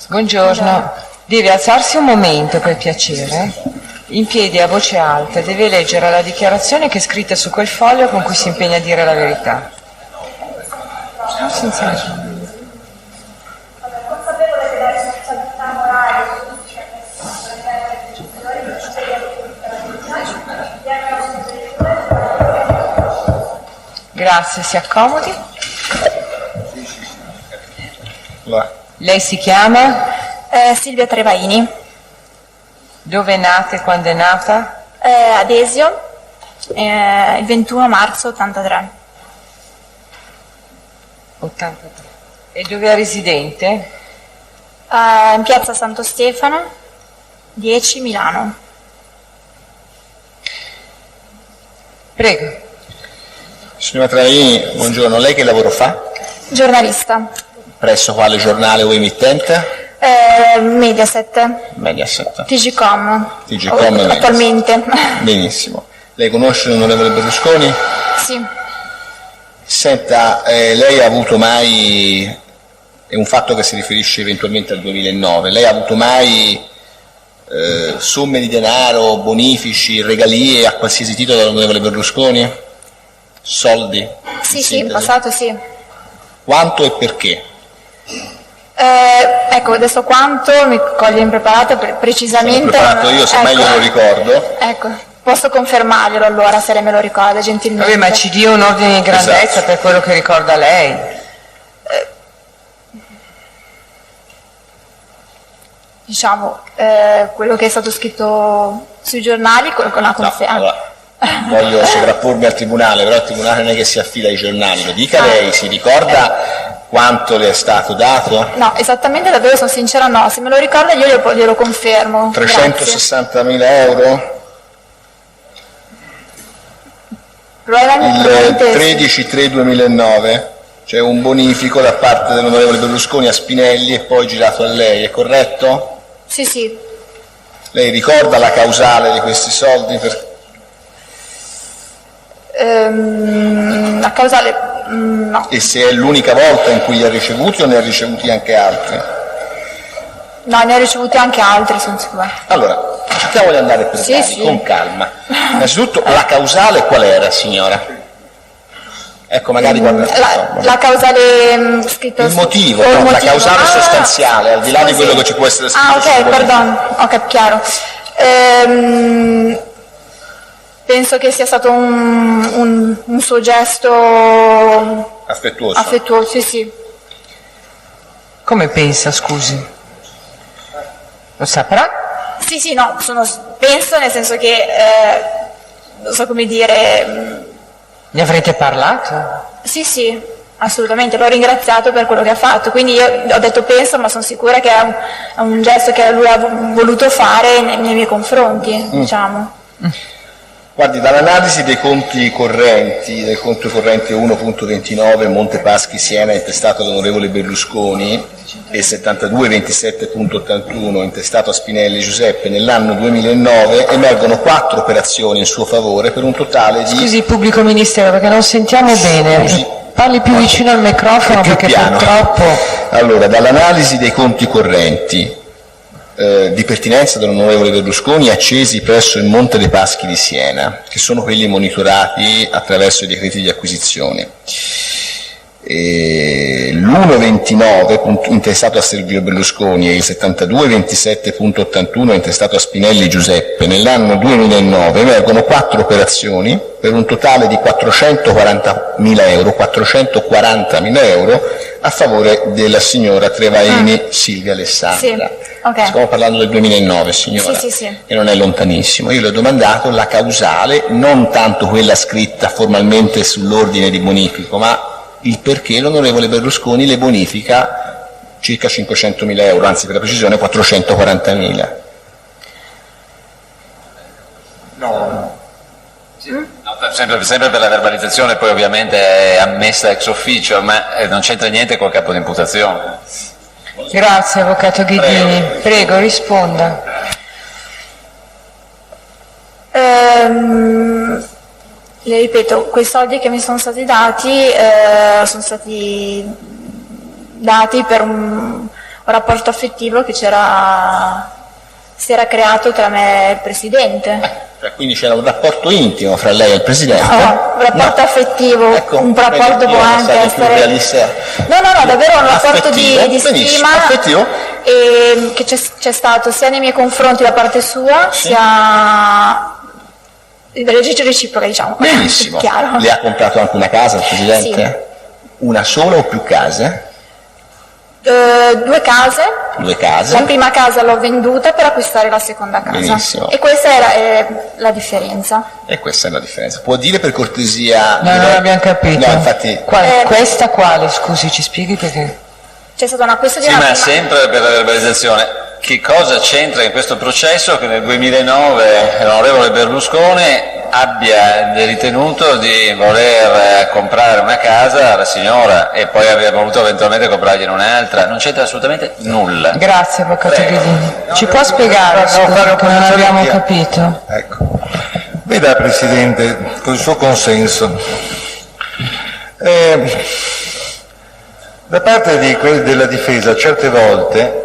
Buongiorno. Deve alzarsi un momento, per piacere. In piedi a voce alta, deve leggere la dichiarazione che è scritta su quel foglio con cui si impegna a dire la verità. Grazie, si accomodi. Lei si chiama? Silvia Trevaini. Dove è nata e quando è nata? Ad Esio, il 21 marzo 83. 83. E dove è residente? In piazza Santo Stefano, 10, Milano. Prego. Signora Trevaini, buongiorno. Lei che lavoro fa? Giornalista. Presso quale giornale o emittente? Mediaset. Mediaset. TGcom. TGcom attualmente. Benissimo. Lei conosce l'onorevole Berlusconi? Sì. Senta, lei ha avuto mai, è un fatto che si riferisce eventualmente al 2009, lei ha avuto mai somme di denaro, bonifici, regalie a qualsiasi titolo dall'onorevole Berlusconi? Soldi? Sì, in passato sì. Quanto e perché? Ecco, adesso quanto mi coglie impreparata precisamente. Sono preparato io, se meglio lo ricordo. Ecco, posso confermarglielo allora, se lei me lo ricorda gentilmente. Vabbè, ma ci dia un ordine di grandezza, esatto, per quello che ricorda lei. Diciamo, quello che è stato scritto sui giornali con la conferma. Allora, voglio sovrappormi al tribunale, però il tribunale non è che si affida ai giornali, lo dica lei, si ricorda quanto le è stato dato? No, esattamente, davvero sono sincera, no, se me lo ricorda io glielo confermo. 360.000 euro? Il 13/3/2009 c'è un bonifico da parte dell'onorevole Berlusconi a Spinelli e poi girato a lei, è corretto? Sì. Lei ricorda la causale di questi soldi? La causale no. E se è l'unica volta in cui li ha ricevuti o ne ha ricevuti anche altri? No, ne ha ricevuti anche altri, sono sicura. Allora, cerchiamo di andare per gradi, con calma. Innanzitutto, la causale qual era, signora? Ecco, magari la causale scritta... Il motivo, no, la causale sostanziale, al di là di quello che ci può essere scritto. Ok, perdono, ok, chiaro. Penso che sia stato un suo gesto affettuoso, sì. Come pensa, scusi? Lo saprà? Sì, no, penso nel senso che, non so come dire... Ne avrete parlato? Sì, assolutamente, l'ho ringraziato per quello che ha fatto, quindi io ho detto penso, ma sono sicura che è un gesto che lui ha voluto fare nei miei confronti, diciamo. Guardi, dall'analisi dei conti correnti, del conto corrente 1.29 Montepaschi Siena intestato all'onorevole Berlusconi e 7227.81 intestato a Spinelli Giuseppe nell'anno 2009, emergono 4 operazioni in suo favore per un totale di... Scusi, pubblico ministero, perché non sentiamo bene. Parli più vicino al microfono perché piano. Purtroppo... Allora, dall'analisi dei conti correnti di pertinenza dell'onorevole Berlusconi accesi presso il Monte dei Paschi di Siena, che sono quelli monitorati attraverso i decreti di acquisizione. L'1.29 intestato a Silvio Berlusconi e il 7227.81 intestato a Spinelli Giuseppe nell'anno 2009 emergono 4 operazioni per un totale di 440.000 euro a favore della signora Trevaini Silvia Alessandra. Sì, okay. Stiamo parlando del 2009, signora, sì. e non è lontanissimo. Io le ho domandato la causale, non tanto quella scritta formalmente sull'ordine di bonifico, ma il perché l'onorevole Berlusconi le bonifica circa 500.000 euro, anzi per la precisione 440.000. No. Sì. No, sempre per la verbalizzazione, poi ovviamente è ammessa ex officio, ma non c'entra niente col capo di imputazione. Grazie, avvocato Ghidini. Prego, risponda. Le ripeto, quei soldi che mi sono stati dati per rapporto affettivo che si era creato tra me e il presidente. Cioè, quindi c'era un rapporto intimo fra lei e il presidente? No, un rapporto affettivo, Ecco, un rapporto può anche essere... No, davvero un rapporto di stima affettivo? Che c'è stato sia nei miei confronti da parte sua, sia reciproca, diciamo. Benissimo. Chiaro. Le ha comprato anche una casa il presidente? Sì. Una sola o più case? 2 case. 2 case. La prima casa l'ho venduta per acquistare la seconda casa. Benissimo. E questa è la differenza. E questa è la differenza. Può dire per cortesia... No, non abbiamo capito. No, infatti... Questa quale, scusi, ci spieghi perché? C'è stato un acquisto di Sì, una ma prima... sempre per la verbalizzazione. Che cosa c'entra in questo processo che nel 2009 l'onorevole Berlusconi abbia ritenuto di voler comprare una casa alla signora e poi abbia voluto eventualmente comprargliene un'altra? Non c'entra assolutamente nulla. Grazie, avvocato Prego. Ghidini. Ci può spiegare, scusi, che non abbiamo capito? Ecco. Veda, Presidente, con il suo consenso, da parte della difesa certe volte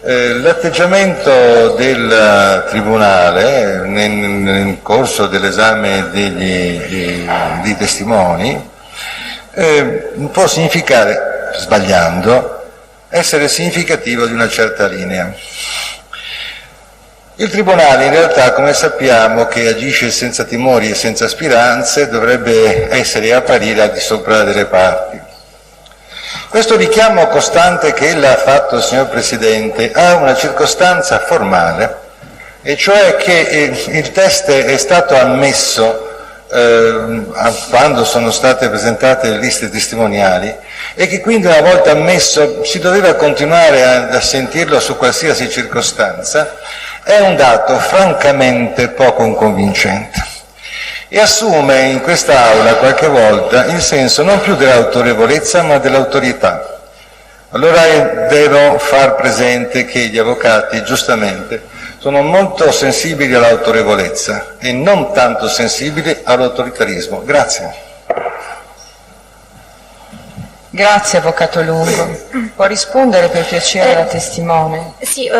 l'atteggiamento del Tribunale nel corso dell'esame dei testimoni può significare, sbagliando, essere significativo di una certa linea. Il Tribunale in realtà, come sappiamo, che agisce senza timori e senza speranze, dovrebbe essere e apparire al di sopra delle parti. Questo richiamo costante che ella ha fatto, signor Presidente, ha una circostanza formale, e cioè che il test è stato ammesso quando sono state presentate le liste testimoniali e che quindi una volta ammesso si doveva continuare a sentirlo su qualsiasi circostanza, è un dato francamente poco convincente. E assume in quest'Aula qualche volta il senso non più dell'autorevolezza ma dell'autorità. Allora devo far presente che gli avvocati, giustamente, sono molto sensibili all'autorevolezza e non tanto sensibili all'autoritarismo. Grazie. Grazie, avvocato Lungo. Può rispondere per piacere alla testimone? Sì,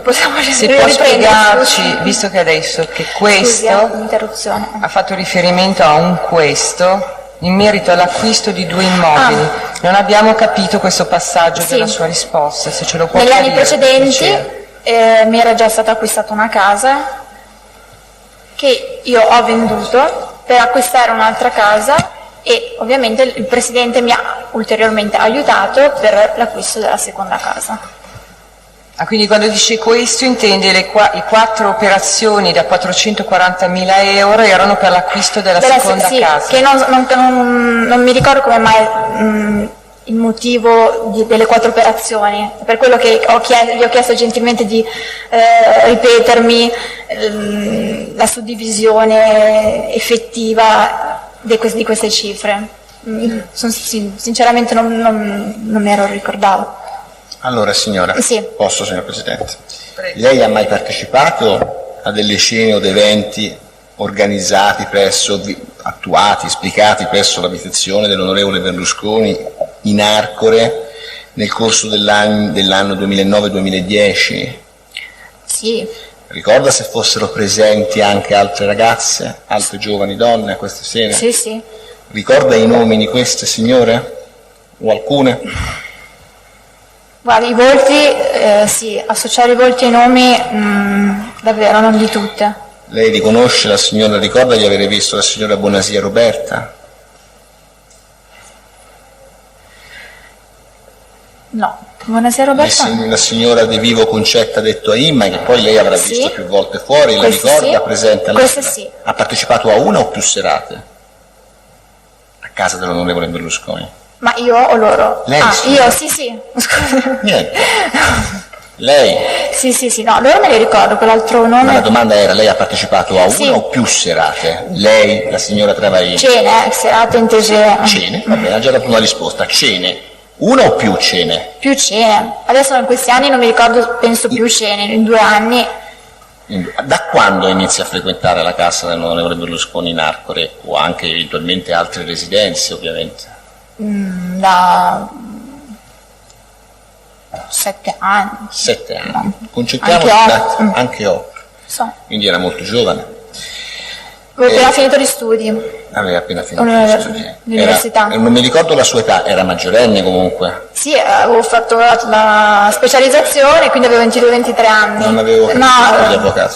possiamo Se può spiegarci, visto che adesso che questo l'interruzione. ha fatto riferimento a un questo in merito all'acquisto di 2 immobili. Non abbiamo capito questo passaggio Sì. della sua risposta, se ce lo può Negli anni chiarire, per precedenti piacere. mi era già stata acquistata una casa che io ho venduto per acquistare un'altra casa e ovviamente il Presidente mi ha ulteriormente aiutato per l'acquisto della seconda casa. Ah, quindi quando dice questo intende i 4 operazioni da 440.000 euro erano per l'acquisto della seconda sì, casa. Che non mi ricordo come mai il motivo delle 4 operazioni, per quello che gli ho chiesto gentilmente di ripetermi la suddivisione effettiva di queste cifre. Sinceramente non me lo ricordavo. Allora, signora, Sì. posso, signor Presidente? Lei ha mai partecipato a delle scene o ad eventi organizzati attuati, esplicati presso l'abitazione dell'onorevole Berlusconi in Arcore nel corso dell'anno 2009-2010? Sì, Ricorda se fossero presenti anche altre ragazze, altre giovani donne a queste sere? sì. Ricorda i nomi di queste signore? O alcune? Guarda, i volti, sì, associare i volti ai nomi, davvero, non di tutte. Lei riconosce la signora, ricorda di avere visto la signora Bonasia Roberta? No. Buonasera Roberta. La signora De Vivo Concetta detto a Imma, che poi lei avrà Sì. visto più volte fuori, la Queste ricorda sì. presente alla Queste sera? sì. Ha partecipato a una o più serate? A casa dell'onorevole Berlusconi? Ma io o loro? Lei, Ah, signora. io, sì. Scusa. Niente. Lei? Sì, no, loro me li ricordo, quell'altro Ma la nome. domanda era, lei ha partecipato a una Sì. o più serate? Lei, la signora Travaini? Cene, serate intese. Cene? Va bene, ha già dato una risposta. Cene. Una o più cene? Più cene. Adesso in questi anni non mi ricordo, penso più cene, in 2 anni. Da quando inizia a frequentare la casa dell'onorevole Berlusconi in Arcore o anche eventualmente altre residenze, ovviamente? Da 7 anni. 7 anni. Concettiamo Anche un 8. attimo, anche 8. So. Quindi era molto giovane. Avevo appena finito gli studi. Aveva appena finito Allora, gli studi. l'università. Non mi ricordo la sua età, era maggiorenne comunque. Sì, avevo fatto la specializzazione, quindi avevo 22-23 anni. Non avevo capito No, di avvocato.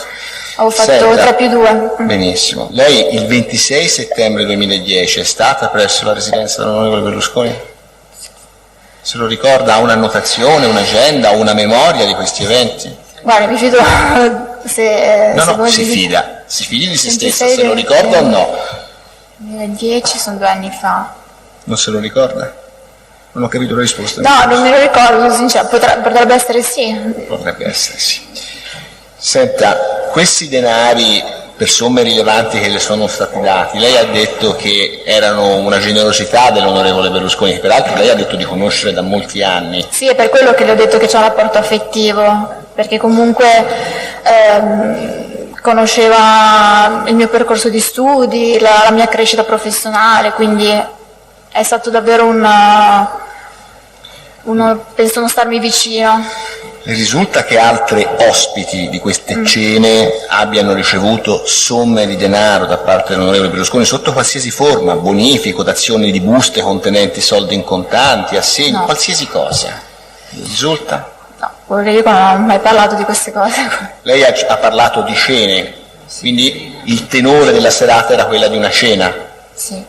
avevo fatto Senta. 3+2. Benissimo. Lei il 26 settembre 2010 è stata presso la residenza dell'onorevole Berlusconi? Se lo ricorda? Ha un'annotazione, un'agenda, una memoria di questi eventi? Guarda, mi fido se voi si mi- fida. Si fidi di se 26 stessa, se lo ricorda o no? 2010 sono 2 anni fa. Non se lo ricorda? Non ho capito la risposta. No, non me lo ricordo, sono sincera. Potrebbe essere sì. Potrebbe essere sì. Senta, questi denari per somme rilevanti che le sono stati dati, lei ha detto che erano una generosità dell'onorevole Berlusconi, che peraltro lei ha detto di conoscere da molti anni. Sì, è per quello che le ho detto che c'è un rapporto affettivo, perché comunque conosceva il mio percorso di studi, la mia crescita professionale, quindi è stato davvero penso non starmi vicino. Le risulta che altre ospiti di queste cene abbiano ricevuto somme di denaro da parte dell'onorevole Berlusconi sotto qualsiasi forma, bonifico, dazioni di buste contenenti soldi in contanti, assegni, No. qualsiasi cosa? Le risulta? No, quello che dico non ho mai parlato di queste cose. Lei ha parlato di cene, quindi il tenore della serata era quella di una cena. Sì.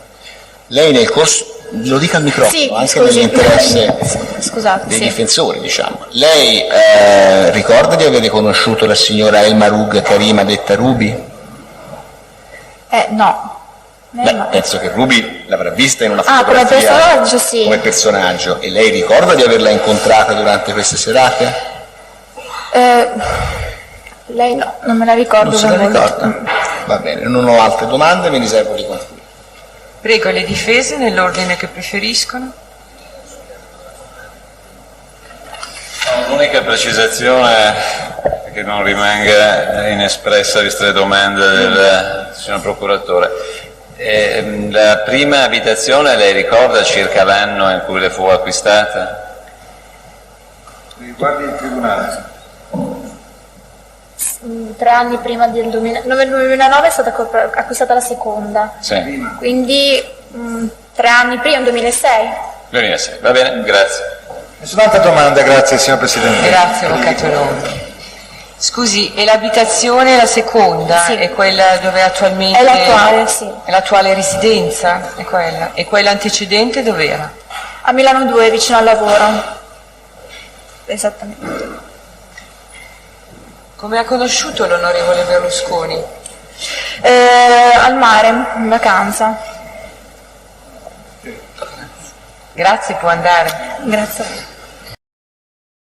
Lei nel corso, lo dica al microfono, Sì, anche scusi. nell'interesse Scusate, dei sì. difensori, diciamo. Lei ricorda di aver conosciuto la signora El Marug Karima detta Ruby? No. Beh, No. penso che Ruby l'avrà vista in una Ah, come fotografia personaggio, sì. come personaggio. E lei ricorda di averla incontrata durante queste serate? Lei no, non me la ricordo. Non se la da molto. ricorda? Va bene, non ho altre domande, mi riservo di concludere. Prego le difese nell'ordine che preferiscono. L'unica precisazione che non rimanga inespressa viste le domande del signor procuratore. La prima abitazione lei ricorda circa l'anno in cui le fu acquistata? Riguardi il tribunale. 3 anni prima del 2009 è stata acquistata la seconda, Sì, quindi 3 anni prima, 2006. 2006, va bene, grazie. Nessun'altra domanda, grazie signor Presidente. Grazie, Avvocato Longhi. Scusi, e l'abitazione, la seconda, Sì. è quella dove attualmente... È l'attuale, sì. È l'attuale residenza? È quella? E quella antecedente dov'era? A Milano 2, vicino al lavoro. Esattamente. Come ha conosciuto l'onorevole Berlusconi? Al mare, in vacanza. Grazie, può andare. Grazie.